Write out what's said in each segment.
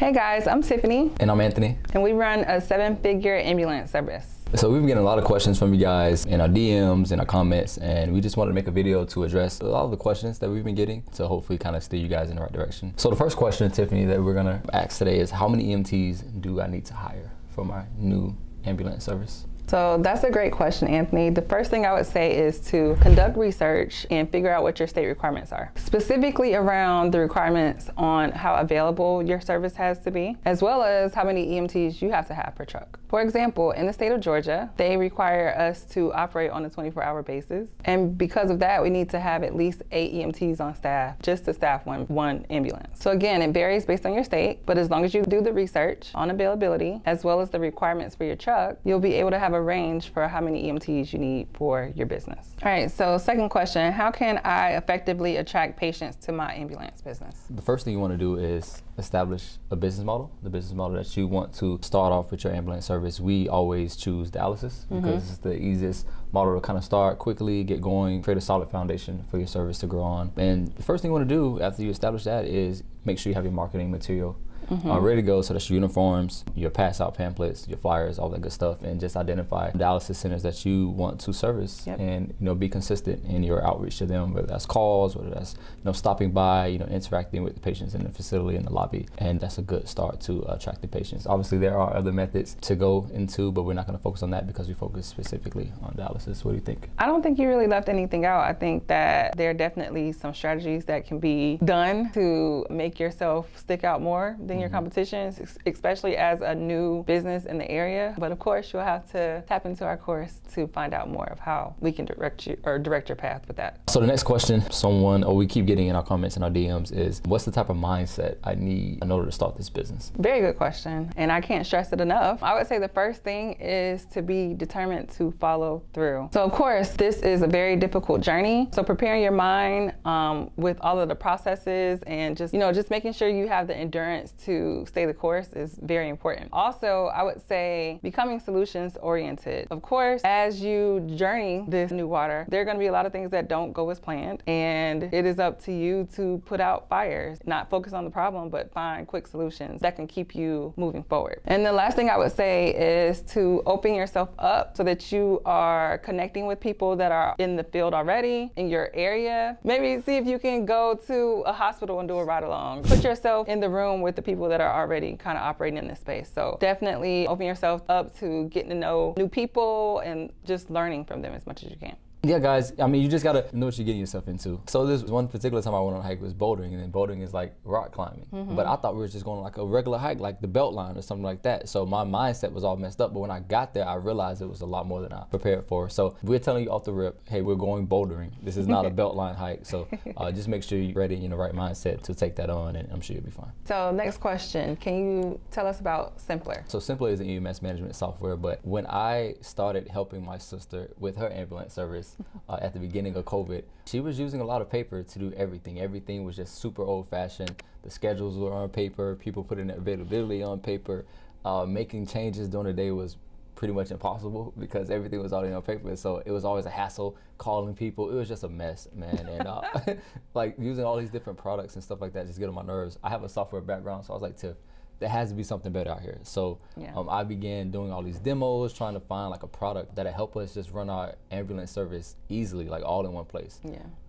Hey guys, I'm Tiffany. And I'm Anthony. And we run a 7-figure ambulance service. So we've been getting a lot of questions from you guys in our DMs and our comments, and we just wanted to make a video to address a lot of the questions that we've been getting to hopefully kind of steer you guys in the right direction. So the first question, Tiffany, that we're gonna ask today is, how many EMTs do I need to hire for my new ambulance service? So that's a great question, Anthony. The first thing I would say is to conduct research and figure out what your state requirements are. Specifically around the requirements on how available your service has to be, as well as how many EMTs you have to have per truck. For example, in the state of Georgia, they require us to operate on a 24-hour basis. And because of that, we need to have at least 8 EMTs on staff just to staff one ambulance. So again, it varies based on your state, but as long as you do the research on availability, as well as the requirements for your truck, you'll be able to have a range for how many EMTs you need for your business. All right, so second question, how can I effectively attract patients to my ambulance business? The first thing you want to do is establish a business model, the business model that you want to start off with your ambulance service. We always choose dialysis because it's the easiest model to kind of start quickly, get going, create a solid foundation for your service to grow on. And the first thing you want to do after you establish that is make sure you have your marketing material ready to go. So that's your uniforms, your pass out pamphlets, your flyers, all that good stuff, and just identify dialysis centers that you want to service and be consistent in your outreach to them, whether that's calls, whether that's stopping by, interacting with the patients in the facility, in the lobby. And that's a good start to attract the patients. Obviously there are other methods to go into, but we're not going to focus on that because we focus specifically on dialysis. What do you think? I don't think you really left anything out. I think that there are definitely some strategies that can be done to make yourself stick out more than your competitions, especially as a new business in the area. But of course, you'll have to tap into our course to find out more of how we can direct your path with that. So the next question we keep getting in our comments and our DMs is, what's the type of mindset I need in order to start this business? Very good question, and I can't stress it enough. I would say the first thing is to be determined to follow through. So of course, this is a very difficult journey. So preparing your mind with all of the processes and just making sure you have the endurance to stay the course is very important. Also, I would say becoming solutions oriented. Of course, as you journey this new water, there are going to be a lot of things that don't go as planned, and it is up to you to put out fires, not focus on the problem, but find quick solutions that can keep you moving forward. And the last thing I would say is to open yourself up so that you are connecting with people that are in the field already in your area. Maybe see if you can go to a hospital and do a ride along. Put yourself in the room with the people that are already kind of operating in this space. So definitely open yourself up to getting to know new people and just learning from them as much as you can. Yeah, guys, I mean, you just gotta know what you're getting yourself into. So this one particular time I went on a hike was bouldering, and then bouldering is like rock climbing. But I thought we were just going like a regular hike, like the belt line or something like that. So my mindset was all messed up. But when I got there, I realized it was a lot more than I prepared for. So we're telling you off the rip, hey, we're going bouldering. This is not a belt line hike. So just make sure you're ready, in the right mindset to take that on, and I'm sure you'll be fine. So next question, can you tell us about Simpler? So Simpler is an EMS management software, but when I started helping my sister with her ambulance service at the beginning of COVID, she was using a lot of paper to do everything. Everything was just super old-fashioned. The schedules were on paper. People putting their availability on paper. Making changes during the day was pretty much impossible because everything was already on paper. So it was always a hassle calling people. It was just a mess, man. And like using all these different products and stuff like that just get on my nerves. I have a software background, so I was like, Tiff, there has to be something better out here. So I began doing all these demos, trying to find like a product that'll help us just run our ambulance service easily, like all in one place.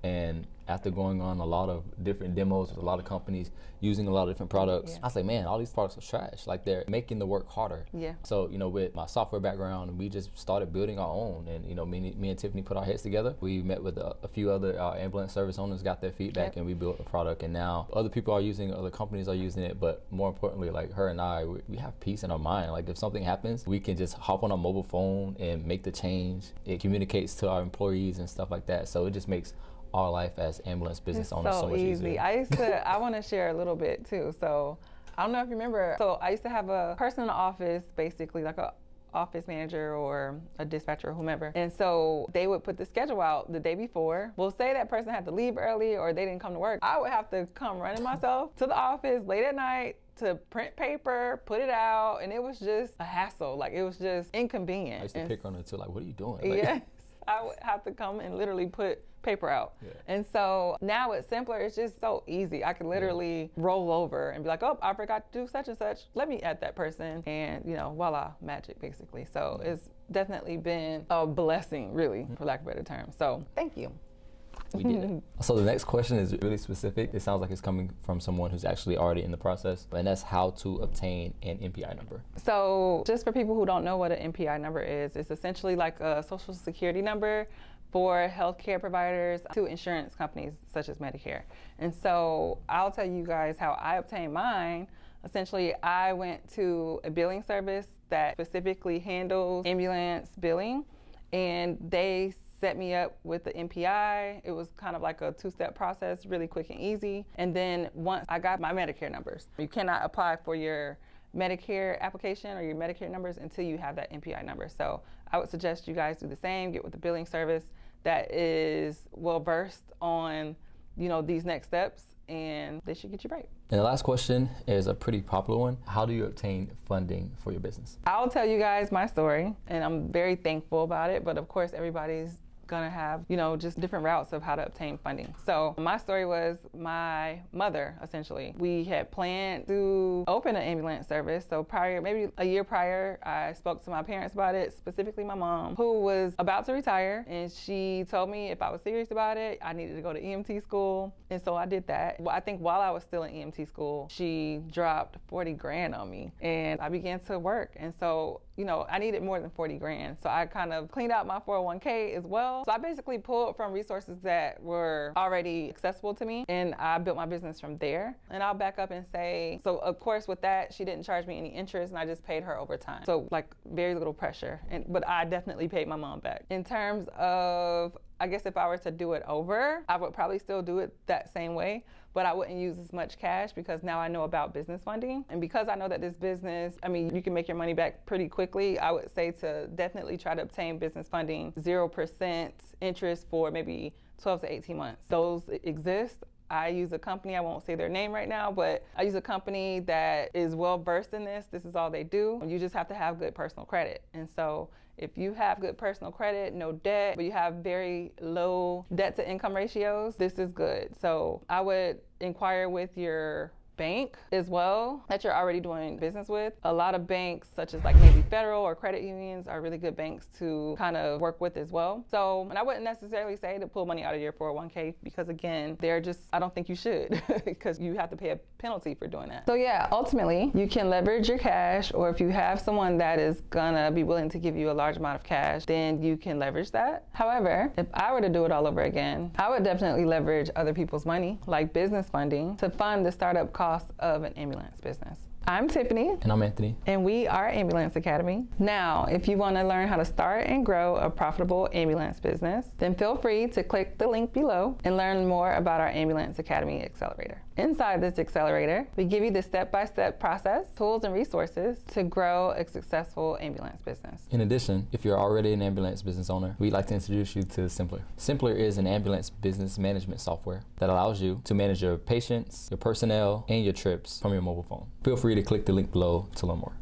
And after going on a lot of different demos with a lot of companies using a lot of different products, I say, man, all these products are trash. Like, they're making the work harder. So, with my software background, we just started building our own. And, me and Tiffany put our heads together. We met with a few other ambulance service owners, got their feedback, and we built a product. And now other people are using it, other companies are using it. But more importantly, like her and I, we have peace in our mind. Like, if something happens, we can just hop on our mobile phone and make the change. It communicates to our employees and stuff like that. So it just makes our life as ambulance business owners so much easier. I want to share a little bit too. So I don't know if you remember, so I used to have a person in the office, basically like a office manager or a dispatcher or whomever. And so they would put the schedule out the day before. We'll say that person had to leave early or they didn't come to work. I would have to come running myself to the office late at night to print paper, put it out, and it was just a hassle. Like, it was just inconvenient. I used to pick on her too, like, what are you doing? Like, yeah. I would have to come and literally put paper out. Yeah. And so now it's simpler. It's just so easy. I can literally roll over and be like, oh, I forgot to do such and such. Let me add that person. And, you know, voila, magic, basically. So it's definitely been a blessing, really, for lack of a better term. So thank you. We get it. So the next question is really specific. It sounds like it's coming from someone who's actually already in the process, and that's how to obtain an MPI number. So just for people who don't know what an MPI number is, it's essentially like a social security number for healthcare providers to insurance companies such as Medicare. And so I'll tell you guys how I obtained mine. Essentially, I went to a billing service that specifically handles ambulance billing, and they set me up with the MPI. It was kind of like a two-step process, really quick and easy. And then once I got my Medicare numbers, you cannot apply for your Medicare application or your Medicare numbers until you have that MPI number. So I would suggest you guys do the same, get with the billing service that is well-versed on, you know, these next steps, and they should get you right. And the last question is a pretty popular one. How do you obtain funding for your business? I'll tell you guys my story, and I'm very thankful about it, but of course everybody's gonna have, you know, just different routes of how to obtain funding. So my story was my mother, essentially. We had planned to open an ambulance service. So maybe a year prior, I spoke to my parents about it, specifically my mom, who was about to retire. And she told me if I was serious about it, I needed to go to EMT school. And so I did that. I think while I was still in EMT school, she dropped 40 grand on me and I began to work. And so, you know, I needed more than 40 grand. So I kind of cleaned out my 401k as well. So I basically pulled from resources that were already accessible to me, and I built my business from there. And I'll back up and say, so of course with that, she didn't charge me any interest and I just paid her over time. So like very little pressure, but I definitely paid my mom back. In terms of, I guess if I were to do it over, I would probably still do it that same way, but I wouldn't use as much cash because now I know about business funding. And because I know that this business, I mean, you can make your money back pretty quickly, I would say to definitely try to obtain business funding, 0% interest for maybe 12 to 18 months. Those exist. I use a company, I won't say their name right now, but I use a company that is well versed in this. This is all they do. You just have to have good personal credit. And so if you have good personal credit, no debt, but you have very low debt to income ratios, this is good. So I would inquire with your bank as well that you're already doing business with. A lot of banks, such as like maybe Federal or credit unions, are really good banks to kind of work with as well. So, and I wouldn't necessarily say to pull money out of your 401k because again, they're just, I don't think you should because you have to pay a penalty for doing that. So yeah, ultimately you can leverage your cash, or if you have someone that is gonna be willing to give you a large amount of cash, then you can leverage that. However, if I were to do it all over again, I would definitely leverage other people's money, like business funding, to fund the startup cost of an ambulance business. I'm Tiffany. And I'm Anthony. And we are Ambulance Academy. Now, if you want to learn how to start and grow a profitable ambulance business, then feel free to click the link below and learn more about our Ambulance Academy Accelerator. Inside this accelerator, we give you the step-by-step process, tools, and resources to grow a successful ambulance business. In addition, if you're already an ambulance business owner, we'd like to introduce you to Simpler. Simpler is an ambulance business management software that allows you to manage your patients, your personnel, and your trips from your mobile phone. Feel free to click the link below to learn more.